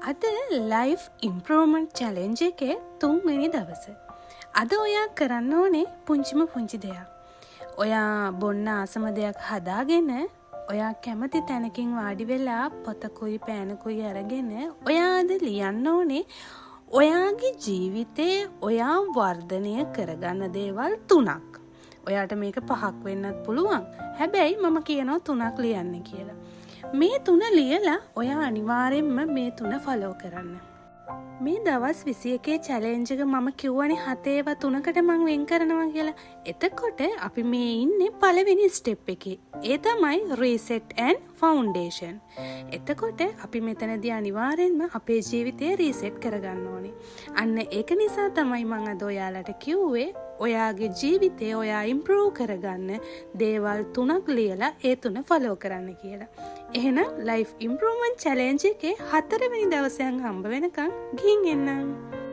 අද life improvement challenge එකේ 3 වෙනි දවස. අද ඔයා කරන්න ඕනේ පුංචිම පුංචි දෙයක්. ඔයා බොන්න ආසම දෙයක් හදාගෙන ඔයා කැමති තැනකින් වාඩි වෙලා පොතකුයි පෑනකුයි අරගෙන ඔයා අද ලියන්න ඕනේ ඔයාගේ ජීවිතේ ඔයා වර්ධනය කරගන්න දේවල් 3ක්. ඔයාට මේක 5ක් වෙන්නත් පුළුවන්. හැබැයි මම කියනවා 3ක් ලියන්න කියලා. මේ 3 ලියලා ඔයා අනිවාර්යෙන්ම මේ 3 ෆලෝ කරන්න. මේ දවස් 21 චැලෙන්ජ් එක මම කිව්වනේ 7 ඒවා 3කට මම වෙන් කරනවා කියලා. එතකොට අපි මේ ඉන්නේ පළවෙනි ස්ටෙප් එකේ. ඒ තමයි රීසෙට් ඇන්ඩ් ෆවුන්ඩේෂන්. එතකොට අපි මෙතනදී අනිවාර්යෙන්ම අපේ ජීවිතය රීසෙට් කරගන්න ඕනේ. අන්න ඒක නිසා තමයි මම අද ඔයාලට කිව්වේ ඔයාගේ ජීවිතේ ඔයා ඉම්ප්‍රූව් කරගන්න දේවල් 3ක් ලියලා ඒ 3 ෆලෝ කරන්න කියලා. එහෙනම් ලයිෆ් ඉම්ප්‍රූව්මන්ට් චැලෙන්ජ් එකේ 4 වෙනි දවසේ හම්බ වෙනකන් ගිහින් එන්නම්.